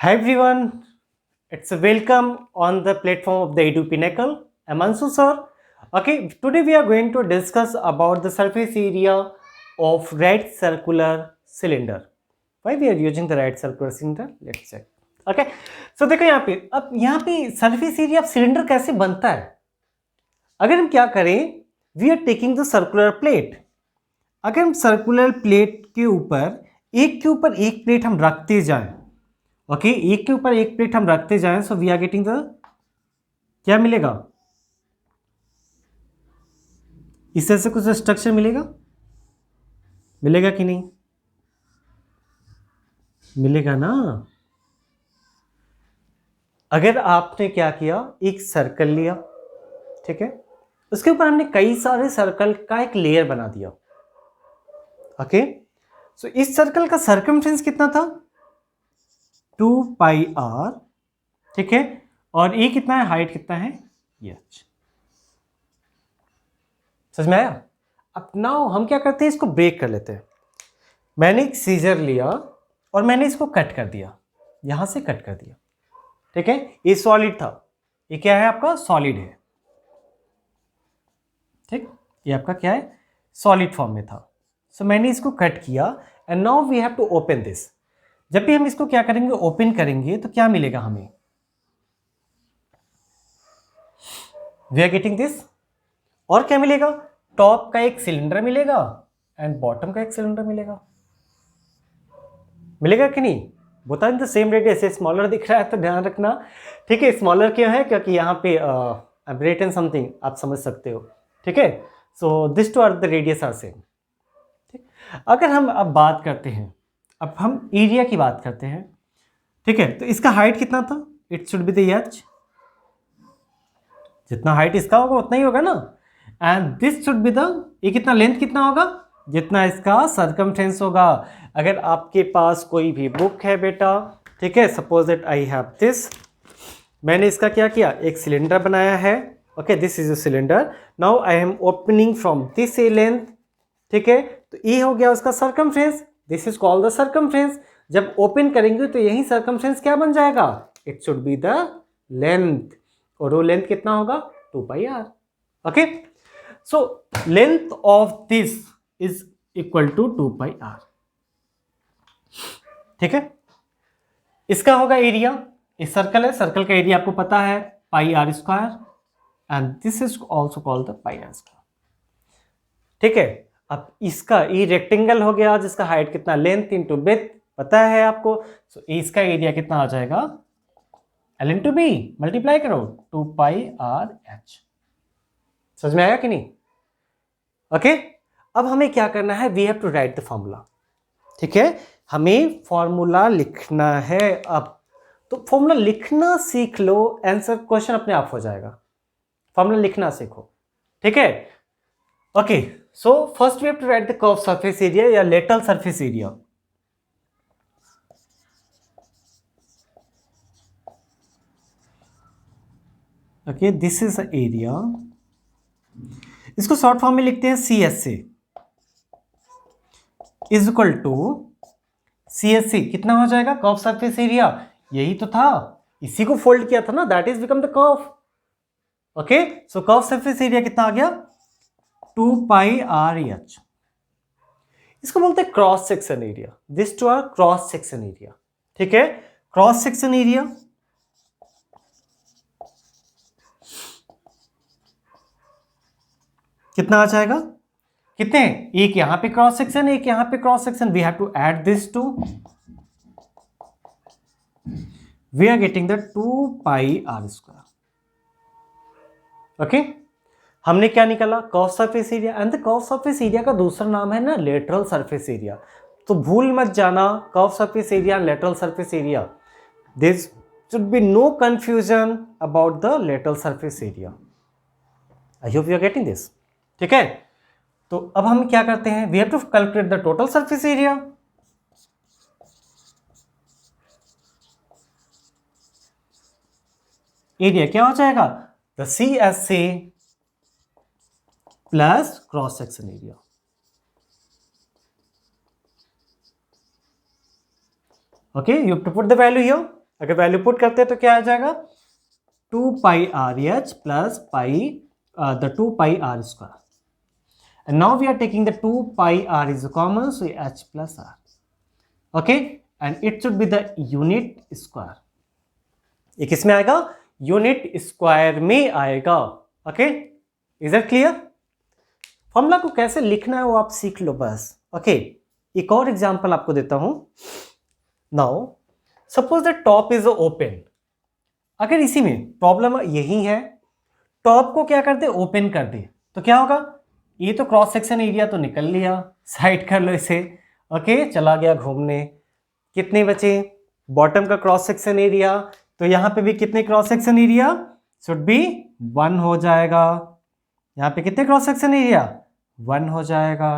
Hi everyone, it's a welcome on the platform of the Edu Pinnacle. I'm Ansu sir. Okay, today we are going to discuss about the surface area of right circular cylinder. Why we are using the right circular cylinder? Let's check. Okay, so देखो यहाँ पे surface area of cylinder कैसे बनता है? अगर हम क्या करें, we are taking the circular plate. अगर हम सर्कुलर प्लेट के ऊपर एक प्लेट हम रखते जाएं, ओके एक के ऊपर एक प्लेट हम रखते जाएं, so we are getting the क्या मिलेगा, इस तरह से कुछ स्ट्रक्चर मिलेगा कि नहीं मिलेगा ना। अगर आपने क्या किया, एक सर्कल लिया, ठीक है, उसके ऊपर हमने कई सारे सर्कल का एक लेयर बना दिया। ओके सो इस सर्कल का सर्कमफ्रेंस कितना था, 2 पाई आर, ठीक है, और ये कितना है, हाइट कितना है, ये समझ में आया। अब नाउ हम क्या करते हैं, इसको ब्रेक कर लेते हैं। मैंने एक सीजर लिया और मैंने इसको कट कर दिया, यहां से कट कर दिया, ठीक है। ये सॉलिड था, ये क्या है आपका, सॉलिड है, ठीक, ये आपका क्या है, सॉलिड फॉर्म में था। सो मैंने इसको कट किया and now we have to open this. जब भी हम इसको क्या करेंगे, ओपन करेंगे, तो क्या मिलेगा हमें, वी आर गेटिंग दिस। और क्या मिलेगा, टॉप का एक सिलेंडर मिलेगा एंड बॉटम का एक सिलेंडर मिलेगा कि नहीं, both are in the same radius. ये स्मॉलर दिख रहा है तो ध्यान रखना, ठीक है। स्मॉलर क्यों है, क्योंकि यहाँ पे रेट एंड समथिंग आप समझ सकते हो, ठीक है। So this two are the radius are same, ठीक। अगर हम अब बात करते हैं, अब हम एरिया की बात करते हैं, ठीक है। तो इसका हाइट कितना था, it should be the H, जितना हाइट इसका होगा उतना ही होगा ना, and this should be the, ये कितना लेंथ कितना होगा, जितना इसका सर्कमफ्रेंस होगा। अगर आपके पास कोई भी बुक है बेटा, ठीक है, suppose that I have this, मैंने इसका क्या किया, एक सिलेंडर बनाया है, okay, this is a cylinder. Now I am opening from this a length, ठीक है, तो ये हो गया उसका circumference, this is called the circumference. जब ओपन करेंगे तो यही सर्कमफ्रेंस क्या बन जाएगा, it should be the length, और वो लेंथ कितना होगा, 2 pi R, okay. So length of this is equal to 2 pi R, ठीक है। इसका होगा एरिया, इस सर्कल है, सर्कल का एरिया आपको पता है, pi R square, and this is also called the pi R square, ठीक है। अब इसका ये रेक्टेंगल हो गया, जिसका हाइट कितना, लेंथ इंटू ब्रेथ पता है आपको। सो इसका एरिया कितना आ जाएगा, एल इंटू बी, मल्टीप्लाई करो, 2 पाई आर एच। समझ में आया कि नहीं, ओके। अब हमें क्या करना है, we have to write the formula, ठीक है, हमें फॉर्मूला लिखना है। अब तो फॉर्मूला लिखना सीख लो, आंसर क्वेश्चन अपने आप हो जाएगा, फॉर्मूला लिखना सीखो, ठीक है। Okay so first we have to write the curve surface area या lateral surface area. Okay this is area, इसको शॉर्ट फॉर्म में लिखते हैं C S C is equal to C S C, कितना हो जाएगा, कर्व सरफेस एरिया, यही तो था, इसी को फोल्ड किया था ना, that is become the curve, okay. So curve surface area कितना आ गया, 2 पाई आर एच। इसको बोलते हैं cross section area, this two are cross section area, ठीक है। क्रॉस सेक्शन एरिया कितना आ जाएगा, कितने, एक यहां पे क्रॉस सेक्शन, एक यहां पे cross section, we have to add this two, we are getting the 2 pi R square, okay. हमने क्या निकाला, curve surface area, and the curve surface area का दूसरा नाम है ना लेटरल सरफेस एरिया, तो भूल मत जाना, curve surface area, lateral surface area, this should be no confusion about the lateral surface area. I hope you are getting this, ठीक है। तो अब हम क्या करते हैं, we have to calculate the total surface area. Area क्या हो जाएगा, the C S C plus cross section area, okay, you have to put the value here अगर वैल्यू पुट करते हैं तो क्या आ जाएगा 2 pi R H plus pi the 2 pi R square. And now we are taking the 2 pi r is common, so h plus r. Okay, and it should be the unit square. ये किस में आएगा? Unit square में आएगा. Okay, is it clear? Formula को कैसे लिखना है वो आप सीख लो बस. ओके, एक और एग्जांपल आपको देता हूं. Now suppose the top is open. अगर इसी में प्रॉब्लम यही है, टॉप को क्या कर दे, ओपन कर दे, तो क्या होगा? ये तो क्रॉस सेक्शन एरिया तो निकल लिया, साइड कर लो इसे. ओके, चला गया घूमने. कितने बचे? बॉटम का क्रॉस सेक्शन एरिया, तो यहां पे भी कितने cross section area should be 1 हो जाएगा. यहां पे कितने क्रॉस सेक्शन एरिया? 1 हो जाएगा.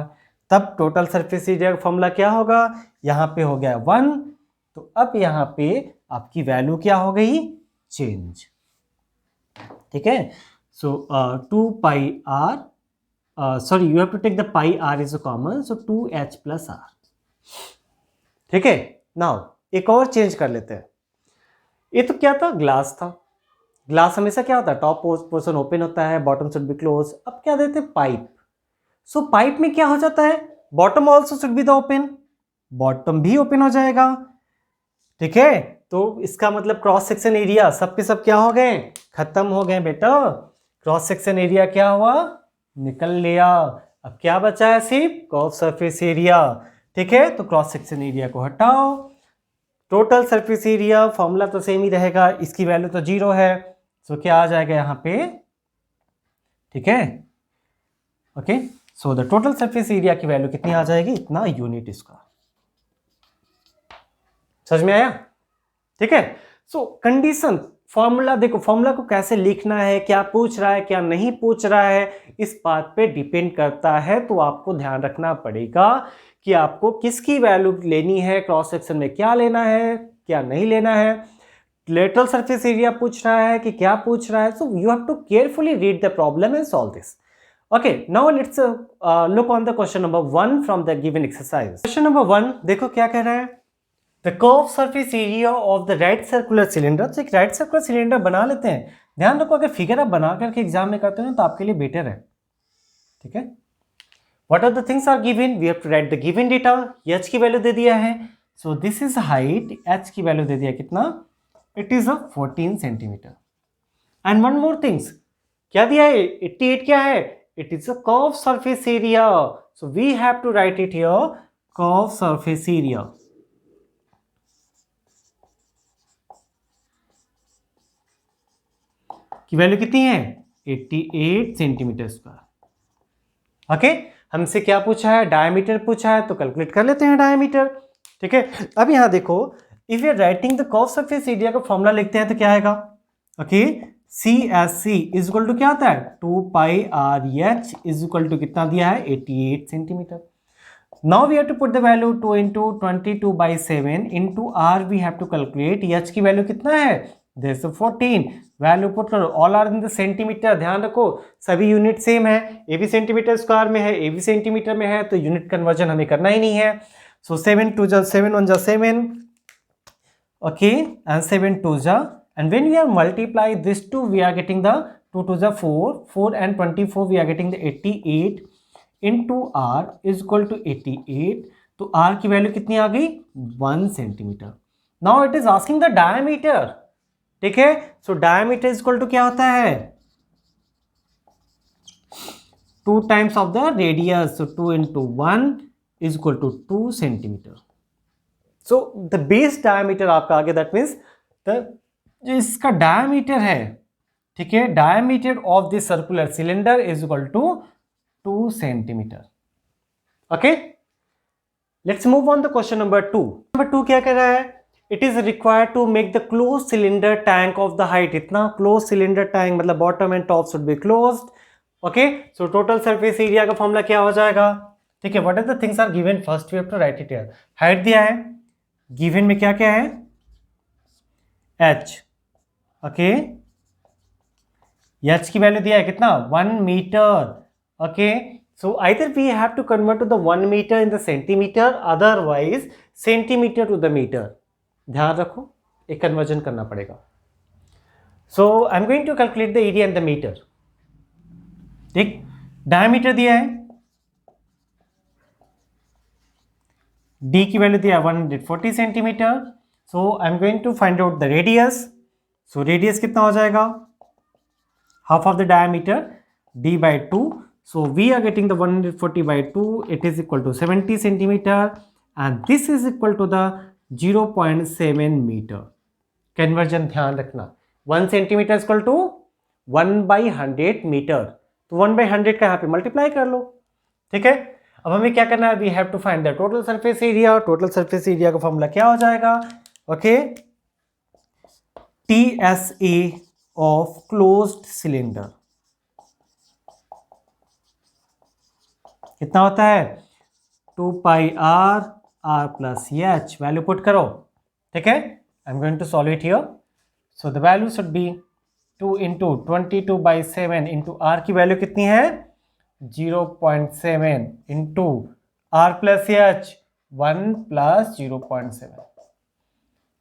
तब टोटल सरफेस एरिया का फॉर्मूला क्या होगा? यहां पे हो गया 1, तो अब यहां पे आपकी वैल्यू क्या हो गई? चेंज. ठीक है, सो 2 pi are, sorry, you have to take the pi r is a common, so 2h plus r. ठीक है, नाउ एक और चेंज कर लेते हैं. ये तो क्या था? ग्लास था. ग्लास हमेशा क्या होता है? टॉप पोर्शन ओपन होता है, बॉटम शुड बी क्लोज. अब क्या देते हैं? पाइप. सो पाइप में क्या हो जाता है? Bottom also should be the open, bottom भी ओपन हो जाएगा. ठीक है, तो इसका मतलब क्रॉस सेक्शन एरिया सब के सब क्या हो गए? खत्म हो गए बेटा. क्रॉस सेक्शन एरिया क्या हुआ? निकल लिया. अब क्या बचा है? सिर्फ कर्व सरफेस एरिया. ठीक है, तो क्रॉस सेक्शन एरिया को हटाओ. टोटल सरफेस एरिया फॉर्मूला तो सेम ही रहेगा, इसकी वैल्यू तो 0 है, सो क्या आ जाएगा यहां पे? ठीक है, okay, so the total surface area की वैल्यू कितनी आ जाएगी? इतना यूनिट स्क्वायर. समझ में आया? ठीक है, सो कंडीशन फॉर्मूला देखो, फॉर्मूला को कैसे लिखना है, क्या पूछ रहा है क्या नहीं पूछ रहा है, इस बात पे डिपेंड करता है. तो आपको ध्यान रखना पड़ेगा कि आपको किसकी वैल्यू लेनी है, क्रॉस सेक्शन में क्या लेना है क्या नहीं लेना है, लेटरल सरफेस एरिया पूछ रहा है कि क्या पूछ रहा है. So you have to carefully read the problem and solve this. Okay, now let's look on the question number 1 from the given exercise. Question number 1 देखो क्या कह रहा है. The curved surface area of the right circular cylinder. तो एक right circular cylinder बना लेते हैं. ध्यान रखो, अगर फिगर आप बना करके एग्जाम में करते हो तो आपके लिए बेटर है. ठीक है, what are the things are given? We have to write the given data. h की वैल्यू दे दिया है, so this is height. h की वैल्यू दे दिया कितना? It is 14 centimetre. And one more things, क्या दिया है? 88 क्या है? It is a curve surface area, so we have to write it here curve surface area. की वैल्यू कितनी है? 88 सेंटीमीटर स्क्वायर. ओके, हमसे क्या पूछा है? डायमीटर पूछा है, तो कैलकुलेट कर लेते हैं डायमीटर. ठीक है, अब यहां देखो, if you are writing the curve surface area का फॉर्मूला लिखते हैं तो क्या आएगा? Okay, CSC is equal to क्या होता है? 2 पाई RH इज इक्वल टू कितना दिया है? 88 centimetre. Now we have to put the value 2 into 22/7 into R. We have to calculate H की वैल्यू कितना है? There's 14. वैल्यू पुट करो, all are in the centimetre. ध्यान रखो सभी यूनिट सेम है, ए भी सेंटीमीटर स्क्वायर में है, ए भी सेंटीमीटर में है, तो यूनिट कन्वर्जन हमें करना ही नहीं है. सो 7 2 जा 7 1 जा 7. ओके, एंड 7 2 जा, and when we are multiply this two we are getting the 2 2 जा 4 4 and 24 we are getting the 88 into R is equal to 88. तो R की वैल्यू कितनी आ गई? 1 centimetre. Now it is asking the diameter. ठीक है, so diameter is equal to क्या होता है? 2 times of the radius, so 2 into 1 is equal to 2 centimetre. So the base diameter आपका आ गया, दैट मीन्स जो इसका डायमीटर है, ठीक है, diameter of this circular cylinder is equal to 2 centimetre. Okay, let's move on the question number 2. Number 2 क्या कह रहा है? It is required to make the close cylinder tank of the height. इतना क्लोज सिलेंडर टैंक मतलब bottom and top should be closed. Okay, so total surface area का formula क्या हो जाएगा? ठीक है, what are the things are given? First we have to write it here. Height दिया है, गिवन में क्या क्या है? h. ओके, h की वैल्यू दिया है कितना? 1 metre. Okay, so either we have to convert to the 1 meter in the centimeter, otherwise centimeter to the meter. ध्यान रखो, एक कन्वर्जन करना पड़ेगा. So I am going to calculate the area in the metre. ठीक, diameter दिया है, d की value दिया 140 centimetre. So I am going to find out the radius. So radius कितना हो जाएगा, half of the diameter d by 2. So we are getting the 140 by 2, it is equal to 70 centimeter and this is equal to the 0.7 meter. Conversion ध्यान रखना, 1 centimeter is equal to 1 by 100 meter. तो 1 by 100 का यहाँ पे multiply कर लो. ठीक है, अब हमें क्या करना है, we have to find the total surface area. Total surface area का फॉर्मूला क्या हो जाएगा, okay, TSA of closed cylinder कितना होता है, 2 pi R R plus H. Value put करो. ठीक है, I am going to solve it here. So the value should be 2 into 22 by 7 into R की वैल्यू कितनी है, 0.7 into R plus H 1 plus 0.7.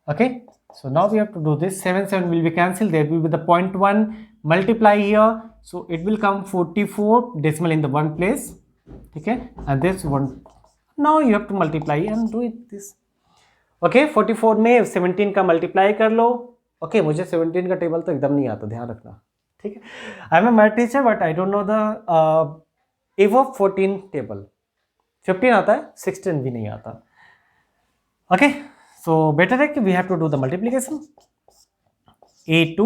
Okay, so now we have to do this. 7 will be cancelled, there will be the 0.1 multiply here, so it will come 44 decimal in the one place. ठीक है, and this one now you have to multiply and do it this. okay, 44 में 17 का multiply कर लो. Okay, मुझे 17 का table तो एकदम नहीं आता, ध्यान रखना. ठीक है, I am a math teacher but I don't know the एवो 14 टेबल. 15 आता है, 16 भी नहीं आता. ओके, so better है कि we have to do the multiplication. A2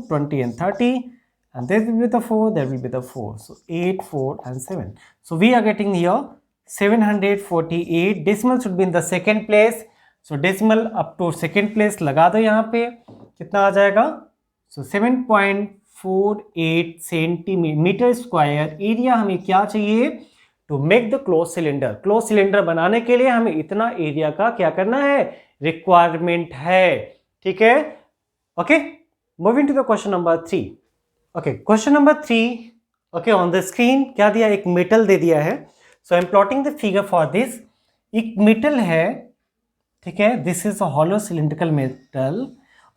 20 and 30 and there will be the 4, there will be the 4, so 8 4 and 7. So we are getting here 748. decimal should be in the second place, so decimal up to second place लगा दो. यहाँ पे कितना आ जाएगा, so 7.48 centimetre square. Area हमें क्या चाहिए, to make the close cylinder. Close cylinder बनाने के लिए हमें इतना एरिया का क्या करना है, रिक्वायरमेंट है. ठीक है, okay, moving to the question number 3. Okay, question number 3. Okay, on the screen क्या दिया, एक मेटल दे दिया है. So I am plotting the figure for this. एक मेटल है, ठीक है, this is a hollow cylindrical metal.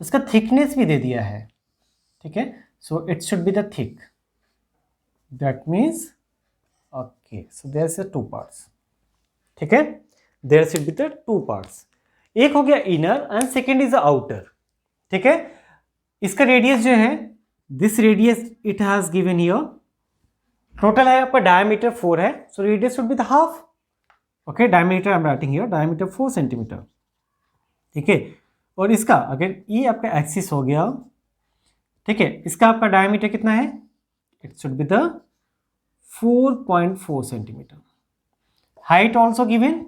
उसका थिकनेस भी दे दिया है. ठीक है, so it should be the thick, that means okay, so there's a 2 parts. ठीक है, there should be the 2 parts. एक हो गया inner and second is the outer. ठीक है, इसका रेडियस जो है, this radius it has given here. Total है आपका डायमीटर 4 है, so radius should be the half. okay, diameter I'm writing here, diameter 4 centimetre. ठीक है, और इसका अगर ये आपका एक्सिस हो गया, ठीक है, इसका आपका डायमीटर कितना है, it should be the 4.4 centimetre. Height also given,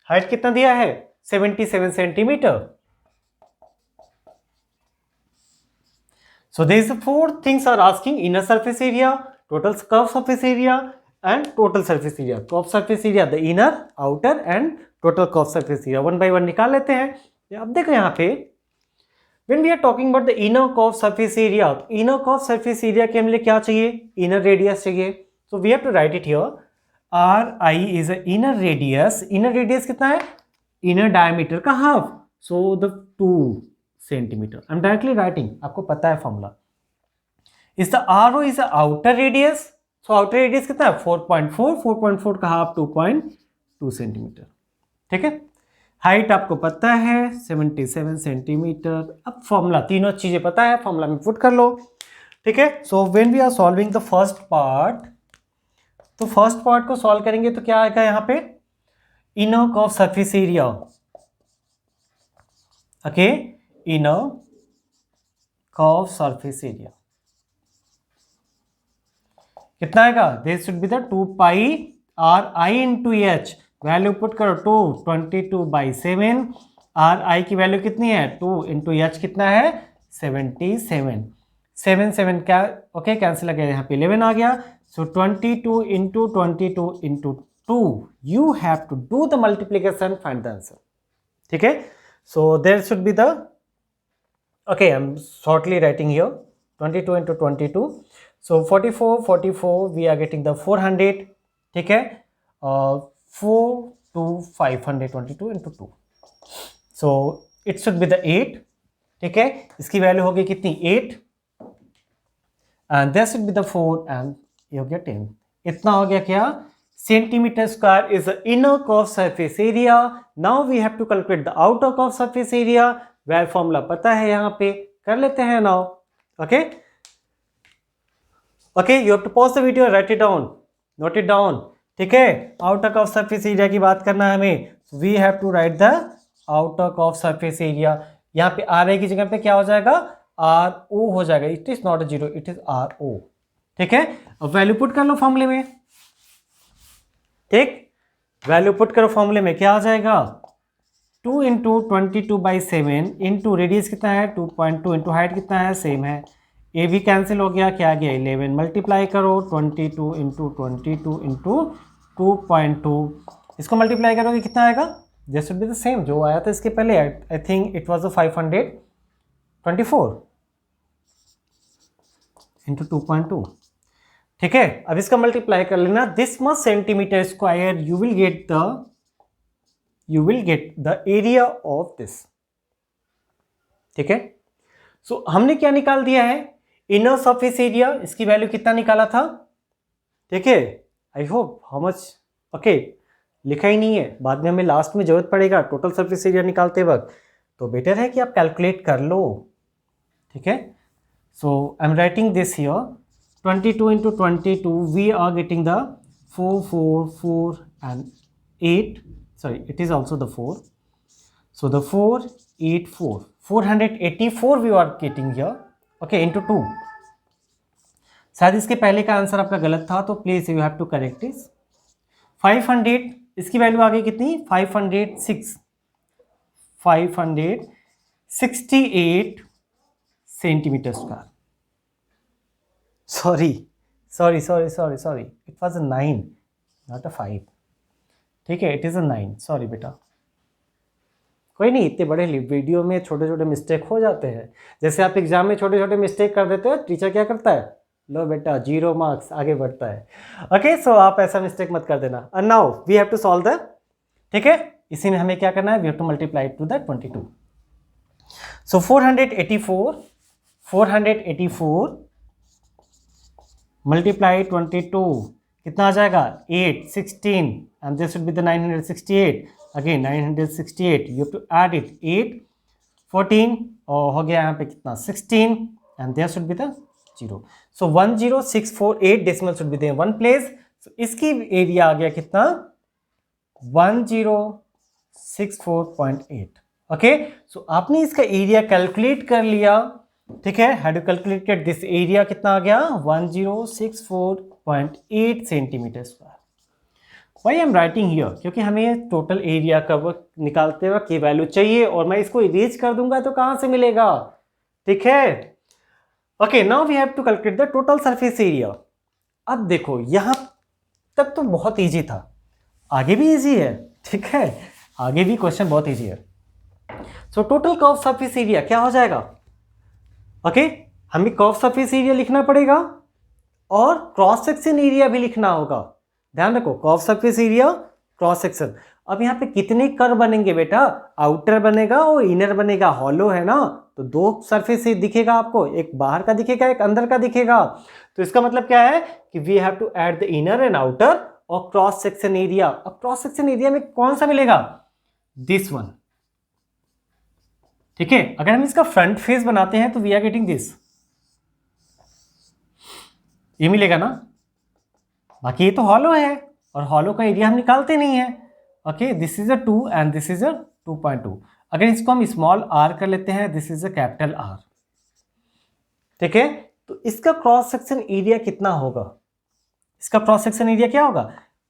height कितना दिया है, 77 centimetre. So there is 4 things are asking, inner surface area, total curve surface area and total surface area. Curve surface area the inner, outer and total curve surface area. 1 by 1 निकाल लेते हैं. अब देखो यहाँ पे when we are talking about the inner curve surface area, inner curve surface area के लिए क्या चाहिए, inner radius चाहिए. So we have to write it here. Ri is a inner radius. Inner radius कितना है, inner diameter का half. So the 2 centimeter. I'm directly writing. आपको पता है formula. Is the Ro is the outer radius. So outer radius कितना है, 4.4. 4.4 का half 2.2 centimetre. ठीक है, हाइट आपको पता है 77 सेंटीमीटर. अब फॉर्मूला, तीनों चीजें पता है, फॉर्मूला में पुट कर लो. ठीक है, so when we are solving the first part, तो फर्स्ट पार्ट को सॉल्व करेंगे तो क्या आएगा यहाँ पे, inner curve surface area. Okay, inner curve surface area कितना आएगा, this should be the 2 pi R I into H. Value put करो, 22 बाई 7. आर आई की वैल्यू कितनी है, 2 इंटू एच कितना है, 77. 7 क्या, ओके, कैंसिल आ गया, यहाँ पे 11 आ गया. So 22 into 2 you have to do the multiplication, find the answer. ठीक है, so there should be the, okay, I am shortly writing here 22 into 22. So 44 we are getting the 400. ठीक है, 4 to 522 into 2. So it should be the 8, ठीक है, इसकी value होगी कितनी 8 and this should be the 4 and ये हो गया 10। इतना हो गया क्या, centimetre square is the inner curve surface area. Now we have to calculate the outer curve surface area. वह फॉर्मूला पता है, यहाँ पे कर लेते हैं now. Okay okay, you have to pause the video, write it down, note it down, ठीक है। आउटर कर्व सरफेस एरिया की बात करना है हमें, we have to write the outer curve surface area. यहाँ पे आर ए की जगह पे क्या हो जाएगा, आर ओ हो जाएगा। It is not zero, it is R O, ठीक है। अब वैल्यू पुट कर लो फॉर्मूले में, ठीक, वैल्यू पुट करो फॉर्मूले में, क्या आ जाएगा 2 इंटू 22/7 इंटू रेडियस कितना है 2.2 इंटू हाइट कितना है सेम है, ए भी कैंसिल हो गया, क्या आ गया 11, मल्टीप्लाई करो 22 इंटू 22 इंटू 2.2, इसको मल्टीप्लाई करोगे कितना आएगा, this should be the same जो आया था इसके पहले, I think it was 524 into 2.2, ठीक है। अब इसका मल्टीप्लाई कर लेना, this much centimetre square, you will get the area of this, ठीक है। सो हमने क्या निकाल दिया है, इनर सरफेस एरिया, इसकी वैल्यू कितना निकाला था, ठीक है। I hope how much, okay, लिखा ही नहीं है, बाद में हमें लास्ट में जरूरत पड़ेगा टोटल सरफेस एरिया निकालते वक्त, तो बेटर है कि आप कैलकुलेट कर लो, ठीक है। So I am writing this here 22 into 22, we are getting the 4, 4, 4 and 8, sorry, it is also the 4. So the 4, 8, 4, 484 we are getting here, okay, into 2. शायद इसके पहले का आंसर आपका गलत था, तो please you have to correct this. 500, इसकी value आ गई कितनी 568 centimetre square. sorry, it was a 9 not a 5, ठीक है, it is a 9, सॉरी बेटा, कोई नहीं, इतने बड़े वीडियो में छोटे छोटे मिस्टेक हो जाते हैं, जैसे आप एग्जाम में छोटे छोटे मिस्टेक कर देते हो, टीचर क्या करता है, लो बेटा 0 मार्क्स, आगे बढ़ता है। ओके, सो आप ऐसा मिस्टेक मत कर देना। And now we have to solve the, ठीक है, इसी में हमें क्या करना है, we have to multiply to the 22। So 484 multiply 22 कितना आ जाएगा 8, 16 and this should be the 968, again 968, you have to add it 8, 14 और हो गया यहाँ पे कितना 16 and there should be the 0। So 10648 decimal should be there one place. सो इसकी एरिया आ गया कितना 1064.8। ओके, सो आपने इसका एरिया कैलकुलेट कर लिया, ठीक है। Had you calculated this area कितना आ गया 1064.8 centimetre square. Why I am writing here, क्योंकि हमें टोटल एरिया का निकालते वक्त की वैल्यू चाहिए, और मैं इसको इरेज कर दूंगा तो कहां से मिलेगा, ठीक है। Okay, now we have to calculate the total surface area. अब देखो यहां तक तो बहुत इजी था, आगे भी इजी है, ठीक है, आगे भी क्वेश्चन बहुत इजी है। So total curve surface area क्या हो जाएगा, ओके, हमें कर्व सरफेस एरिया लिखना पड़ेगा और क्रॉस सेक्शन एरिया भी लिखना होगा। ध्यान रखो, curve surface area, cross section. अब यहाँ पे कितने कर्व बनेंगे बेटा, आउटर बनेगा और इनर बनेगा, हॉलो है ना, तो 2 सरफेस दिखेगा आपको, एक बाहर का दिखेगा, एक अंदर का दिखेगा। तो इसका मतलब क्या है कि we have to add the inner and outer और क्रॉस सेक्शन एरिया। अब क्रॉस सेक्शन एरिया में कौन सा मिलेगा, दिस वन, ठीक है। अगर हम इसका फ्रंट फेस बनाते हैं तो वी आर गेटिंग दिस, ये मिलेगा ना, बाकी ये तो हॉलो है और हॉलो का एरिया हम निकालते नहीं है। Okay, this is a 2 and this is अ 2.2। अगर इसको हम स्मॉल r कर लेते हैं, this is a capital R, ठीक है। तो इसका क्रॉस सेक्शन एरिया कितना होगा, इसका क्रॉस सेक्शन एरिया क्या होगा,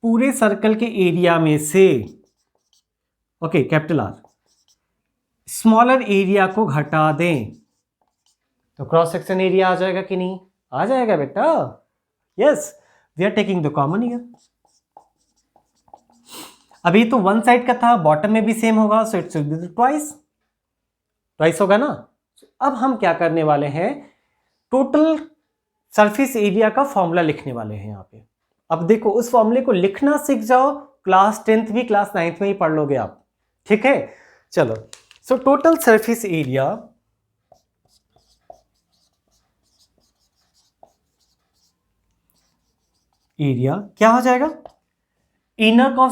पूरे सर्कल के एरिया में से, okay, capital R, smaller area को घटा दें तो क्रॉस सेक्शन एरिया आ जाएगा कि नहीं, आ जाएगा बेटा, yes, we are taking the common year. अभी तो वन साइड का था, बॉटम में भी सेम होगा, सो इट शुड बी ट्वाइस होगा ना। अब हम क्या करने वाले हैं, टोटल सरफेस एरिया का फॉर्मूला लिखने वाले हैं यहाँ पे। अब देखो, उस फॉर्मूले को लिखना सीख जाओ, क्लास 10th भी क्लास 9th में ही पढ़ लोगे आप, ठीक है। चलो सो टोटल सरफेस एरिया क्या हो जाएगा? Inner curve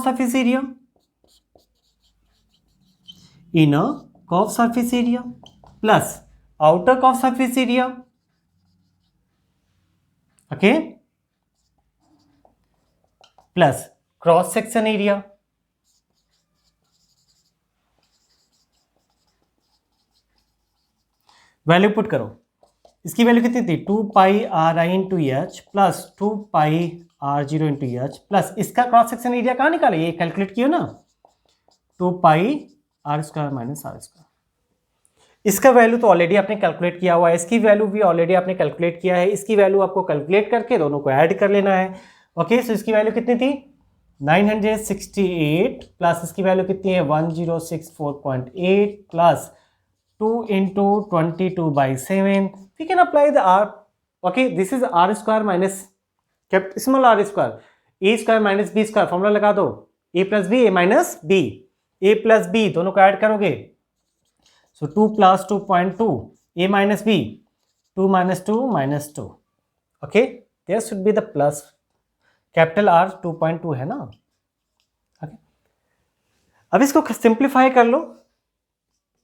surface area, plus outer curve surface area, okay, plus cross section area. Value put करो, इसकी वैल्यू कितनी थी? 2 pi R I into H plus 2 pi R zero into H plus इसका cross section area कहाँ निकाले? ये calculate किया ना, 2 pi R square minus R square. इसका वैल्यू तो ऑलरेडी आपने कैलकुलेट किया हुआ है, इसकी वैल्यू भी ऑलरेडी आपने कैलकुलेट किया है, इसकी वैल्यू आपको कैलकुलेट करके दोनों को ऐड कर लेना है। ओके, सो इसकी वैल्यू कितनी थी? 968 प्लस इसकी वैल्यू कितनी है? 1064.8 plus 2 into 22/7. We can apply the r. Okay, this is r square minus small r square, a square minus b square. Formula लगा दो, a plus b, a minus b, a plus b दोनों को add करोगे, so 2 plus 2.2, a minus b, 2 minus 2 minus 2. Okay, there should be the plus, capital R 2.2 है ना। okay. अब इसको simplify कर लो।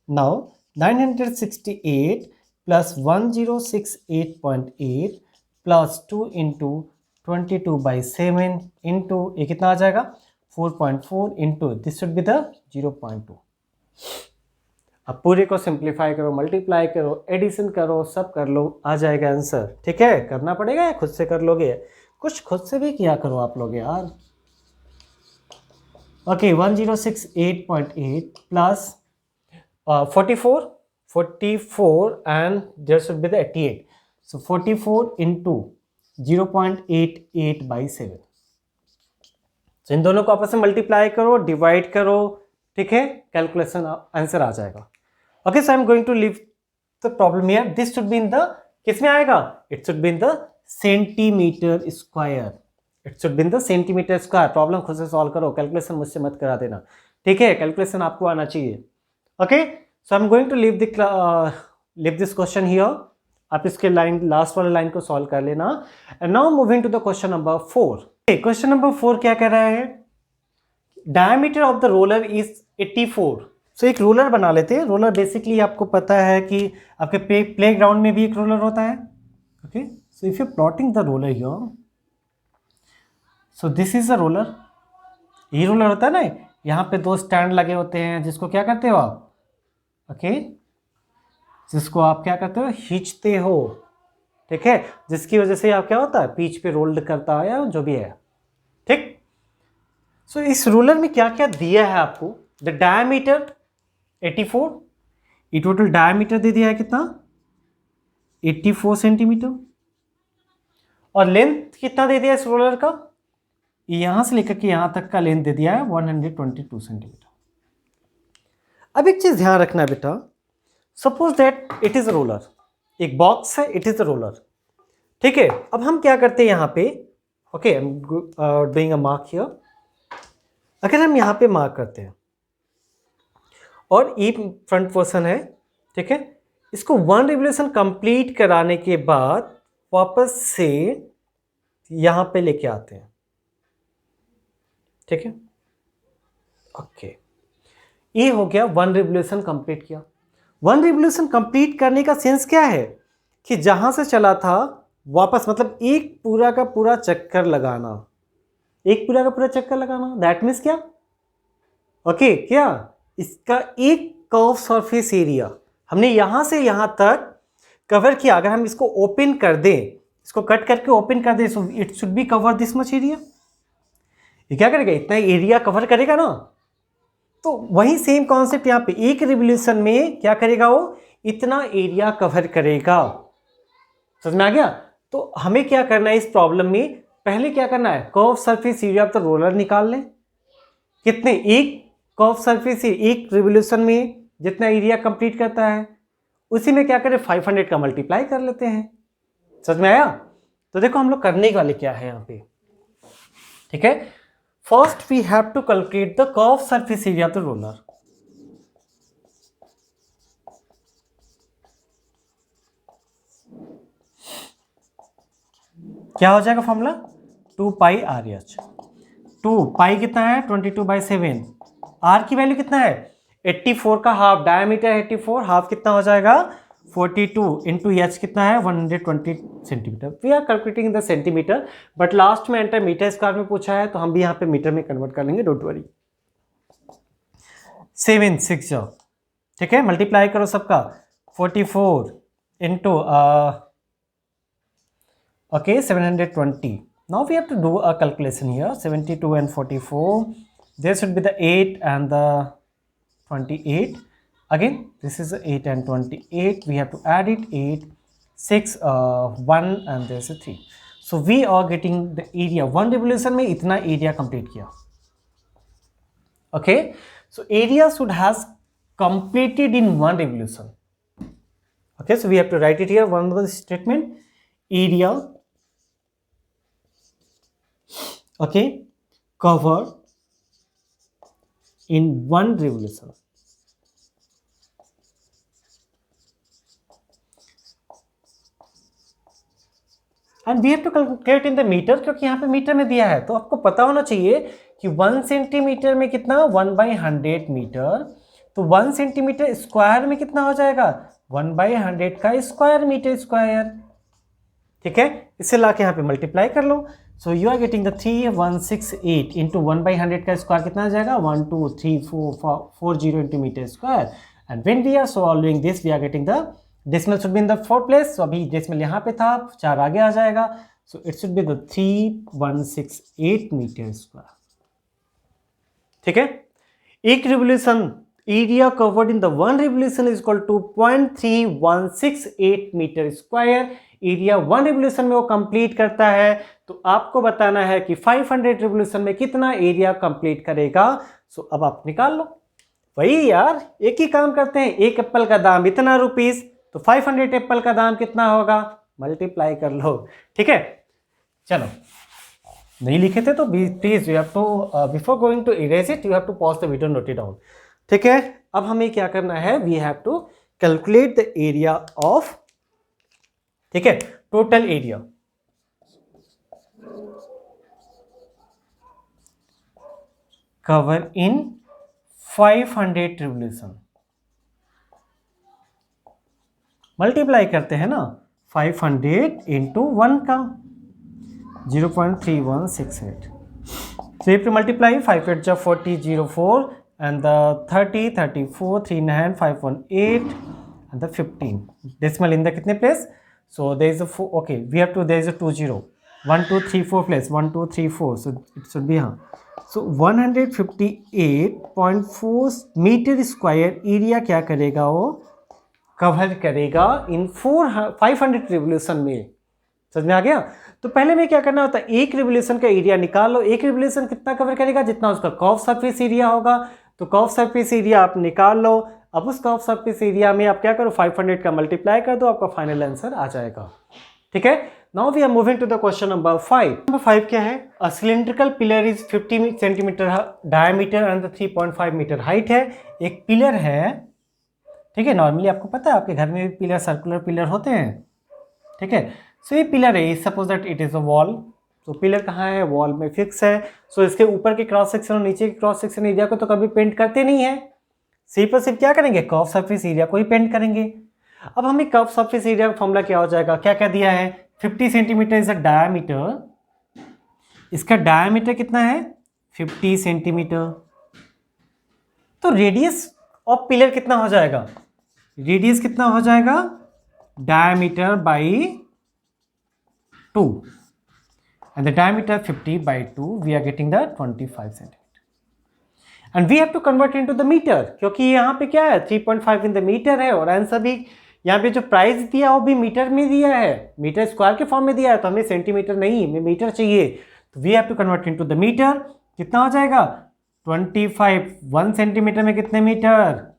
Now 968 plus 1068.8 plus 2 into 22/7 into ये कितना आ जाएगा? 4.4 into this should be the 0.2। अब पूरे को सिंप्लीफाई करो, मल्टीप्लाई करो, एडिशन करो, सब कर लो, आ जाएगा आंसर। ठीक है, करना पड़ेगा या खुद से कर लोगे? कुछ खुद से भी किया करो आप लोग यार। Okay, 1068.8 plus 44 and there should be the 88, so 44 into 0.88/7। so इन दोनों को आपस में मल्टीप्लाई करो, डिवाइड करो, ठीक है, कैलकुलेशन आंसर आ जाएगा। Okay, so I am going to leave the problem here. This should be in the, किस में आएगा? It should be in the centimetre square, it should be in the centimetre square. Problem खुद से solve करो, calculation मुझसे मत करा देना, ठीक है, कैलकुलेशन आपको आना चाहिए। Okay, so I am going to leave this question here. आप इसके लाइन, लास्ट वाले लाइन को सॉल्व कर लेना। And now moving to the question number 4। Question number 4 क्या कह रहा है? Diameter of the roller is 84। So एक रोलर बना लेते हैं। रोलर बेसिकली आपको पता है कि आपके प्ले ग्राउंड में भी एक रोलर होता है। Okay, so if you plotting the roller here, so this is a roller. ये रोलर होता है ना, यहाँ पे 2 स्टैंड लगे होते हैं, जिसको क्या करते हो आप? ओके, जिसको आप क्या करते हो? खींचते हो, ठीक है, जिसकी वजह से आप क्या होता है? पिच पे रोल्ड करता है या जो भी है, ठीक। सो इस रोलर में क्या क्या दिया है आपको? द डायमीटर 84, ये टोटल डायमीटर दे दिया है कितना? 84 सेंटीमीटर। और लेंथ कितना दे दिया इस रोलर का? यहां से लेकर के यहां तक का लेंथ दे दिया है 122 सेंटीमीटर। अब एक चीज ध्यान रखना बेटा, suppose that it is a roller, एक बॉक्स है, इट इज अ रोलर, ठीक है। अब हम क्या करते हैं यहाँ पे? Okay, I am doing a mark here. अगर हम यहाँ पे मार्क करते हैं और ये फ्रंट पोर्शन है, ठीक है, इसको 1 रिवोल्यूशन कंप्लीट कराने के बाद वापस से यहां पे लेके आते हैं, ठीक है। ओके, ये हो गया 1 रिवोल्यूशन कंप्लीट किया। 1 रिवोल्यूशन कंप्लीट करने का सेंस क्या है? कि जहां से चला था वापस, मतलब एक पूरा का पूरा चक्कर लगाना, एक पूरा का पूरा चक्कर लगाना। दैट मीन्स क्या? ओके, क्या इसका एक कर्व सरफेस एरिया हमने यहां से यहां तक कवर किया। अगर हम इसको ओपन कर दें, इसको कट करके ओपन कर दें, सो it should B cover this much area. ये क्या करेगा? इतना एरिया कवर करेगा ना। तो वही सेम कॉन्सेप्ट यहां पे, एक रिवोल्यूशन में क्या करेगा वो? इतना एरिया कवर करेगा। समझ में आ गया? तो हमें क्या करना है इस प्रॉब्लम में? पहले क्या करना है? Curve surface area of the roller निकाल लें। कितने? एक कर्व सरफेस एक रिवोल्यूशन में जितना एरिया कंप्लीट करता है, उसी में क्या करें? 500 का मल्टीप्लाई कर लेते हैं। समझ में आया? तो देखो हम लोग करने वाले क्या है यहाँ पे, ठीक है। First we have to calculate the curve surface area of the roller. क्या हो जाएगा formula 2 pi R H. 2 pi कितना है 22/7, आर की वैल्यू कितना है 84 का हाफ, डायमीटर 84, हाफ कितना हो जाएगा 42 इंटू एच कितना है 120 centimetre. We are calculating the centimetre, but last में एंटर मीटर स्क्वायर में पूछा है तो हम भी यहाँ पे मीटर में कन्वर्ट कर लेंगे, डोंट वरी। 7 6 जाओ, ठीक है, मल्टीप्लाई करो सबका 44 into okay 720. Now we have to do a calculation here. 72 and 44, there should be the 8 and the 28. Again this is 8 and 28, we have to add it, 8 6 1 and there's a 3. So we are getting the area, one revolution में इतना area complete किया. Okay, so area should has completed in one revolution. Okay, so we have to write it here, one of the statement, area, okay, cover in one revolution. And we have to calculate in the metre, क्योंकि यहाँ पे metre में दिया है तो आपको पता होना चाहिए कि 1 सेंटीमीटर में कितना 1/100 मीटर, तो 1 सेंटीमीटर स्क्वायर में कितना हो जाएगा 1/100 का स्क्वायर मीटर स्क्वायर, ठीक है, इसे लाके यहाँ पे मल्टीप्लाई कर लो। So you are getting the 3168 into 1/100 का स्क्वायर कितना आ जाएगा 123440 इंटू metre square. And when we are solving this we are getting the decimal should be in the 4th place, so अभी डेसिमल यहाँ पे था, 4 आगे आ जाएगा, so it should be the 3168 metre square, ठीक है। एक revolution area covered in the one revolution is equal to 0.3168 metre square. Area one revolution में वो कंप्लीट करता है, तो आपको बताना है कि 500 रिवोल्यूशन में कितना एरिया कंप्लीट करेगा। सो अब आप निकाल लो, वही यार एक ही काम करते हैं, एक एप्पल का दाम इतना रुपीस, तो 500 एप्पल का दाम कितना होगा, मल्टीप्लाई कर लो, ठीक है। चलो नहीं लिखे थे तो please you have to before going to erase it you have to pause the video, note it down, ठीक है। अब हमें क्या करना है, we have to calculate the area of, ठीक है, total area, cover in 500 revolution, multiply करते हैं ना 500 इंटू 1 का 0.3168, so you have to multiply 5 8 जा 40 04 and the 30 34 3 9 518 and the 15 decimal in the कितने place, so there is a 4, okay we have to, there is a 20 1 2 3 4 place 1 2 3 4, so it should be हाँ, so 158.4 metre square area क्या करेगा, वो cover करेगा इन 500 revolution में, समझ में आ गया। तो पहले में क्या करना होता है, एक रिवोल्यूशन का एरिया निकाल लो, एक रिवोल्यूशन कितना कवर करेगा, जितना उसका कर्व सरफेस एरिया होगा, तो कर्व सरफेस एरिया आप निकाल लो। अब उस कर्व सरफेस एरिया में आप क्या करो 500 का मल्टीप्लाई कर दो, आपका फाइनल आंसर आ जाएगा, ठीक है। Now we are moving to the question number 5। Number 5 क्या है, a cylindrical pillar is 50 centimetre diameter and 3.5 metre height है। एक पिलर है, ठीक है, नॉर्मली आपको पता है आपके घर में भी पिलर सर्कुलर पिलर होते हैं, ठीक है। सो ये पिलर है, suppose that it is a wall, तो पिलर कहाँ है, वॉल में फिक्स है। सो इसके ऊपर के क्रॉस सेक्शन और नीचे के क्रॉस सेक्शन एरिया को तो कभी पेंट करते नहीं है, सिर्फ और सिर्फ क्या करेंगे, कर्व सरफेस एरिया को ही पेंट करेंगे। अब हमें कर्व सरफेस एरिया का फॉर्मूला क्या हो जाएगा, क्या क्या दिया है, 50 सेंटीमीटर इज अ डायमीटर, इसका डायमीटर कितना है 50 सेंटीमीटर, तो रेडियस ऑफ पिलर कितना हो जाएगा, रेडियस कितना हो जाएगा diameter by 2 and the diameter 50 by 2, we are getting the 25 centimeter and we have to convert into the meter, क्योंकि यहाँ पे क्या है 3.5 in the meter है, और आंसर भी यहाँ पे जो प्राइस दिया वो भी मीटर में दिया है, मीटर स्क्वायर के फॉर्म में दिया है, तो हमें सेंटीमीटर नहीं हमें मीटर चाहिए, तो we have to convert into the metre. कितना हो जाएगा 25, 1 सेंटीमीटर में कितने metre,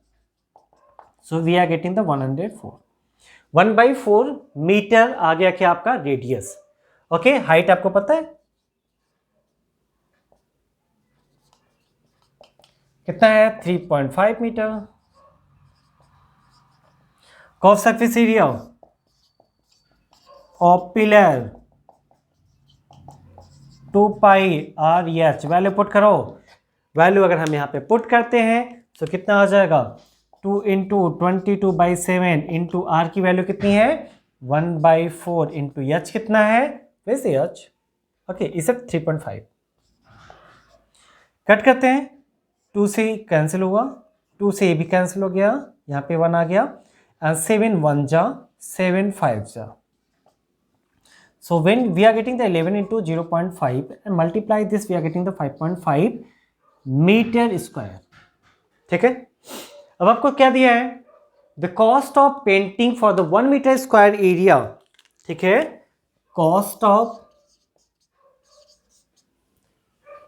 so we are getting the 104, 1/4 metre आ गया क्या आपका रेडियस, ओके। हाइट आपको पता है कितना है 3.5 metre. Curve surface area of pillar 2 pi R H, value put करो। वैल्यू अगर हम यहाँ पे पुट करते हैं तो कितना आ जाएगा, 2 इंटू 22/7 इंटू आर की वैल्यू कितनी है 1/4 इंटू एच कितना है, वैसे एच, ओके, इसे 3.5 कट करते हैं, 2 से कैंसिल हुआ, 2 से ये भी कैंसिल हो गया, यहाँ पे 1 आ गया, एंड 7 1 जा 7 5 जा। So when we are getting the 11 into 0.5 and multiply this, we are getting the 5.5 metre square. ठीक है, अब आपको क्या दिया है, the cost of painting for the 1 metre square area. ठीक है, कॉस्ट ऑफ,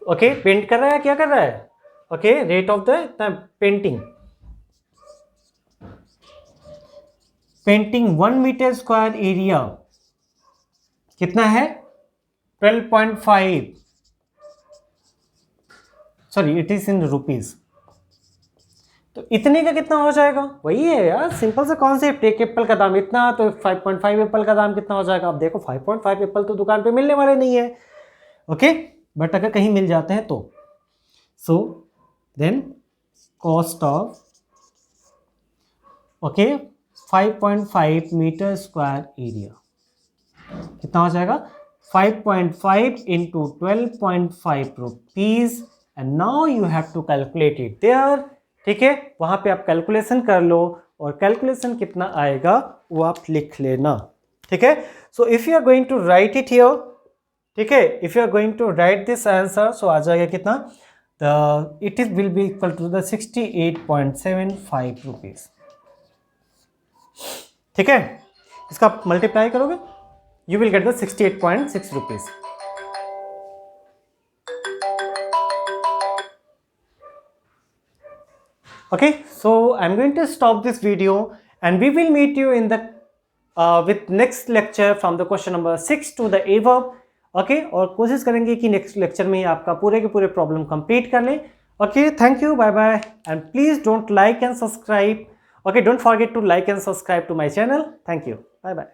ओके, पेंट कर रहा है, क्या कर रहा है, okay, rate of the painting, painting 1 metre square area कितना है 12.5, sorry it is in rupees, तो इतने का कितना हो जाएगा, वही है यार, सिंपल सा कॉन्सेप्ट, एक एप्पल का दाम इतना, तो 5.5 एप्पल का दाम कितना हो जाएगा। अब देखो 5.5 एप्पल तो दुकान पे मिलने वाले नहीं है, ओके, बट अगर कहीं मिल जाते हैं तो, so then cost of, okay, 5.5 metre square area कितना हो जाएगा 5.5 into 12.5 rupees, and now you have to calculate it there. ठीक है, वहां पे आप कैलकुलेशन कर लो, और कैलकुलेशन कितना आएगा वो आप लिख लेना। ठीक है, so if you are going to write it here, ठीक है, if you are going to write this answer, so आ जाएगा कितना, the it is will be equal to the 68.75 rupees. ठीक है, इसका आप मल्टीप्लाई करोगे, you will get the 68.6 rupees. Okay, so I'm going to stop this video and we will meet you in the with next lecture from the question number 6 to the above. Okay, और कोशिश करेंगे कि next lecture में आपका पूरे के पूरे problem complete कर लें। Okay, thank you, bye bye, and please don't like and subscribe. Okay, don't forget to like and subscribe to my channel. Thank you, bye bye.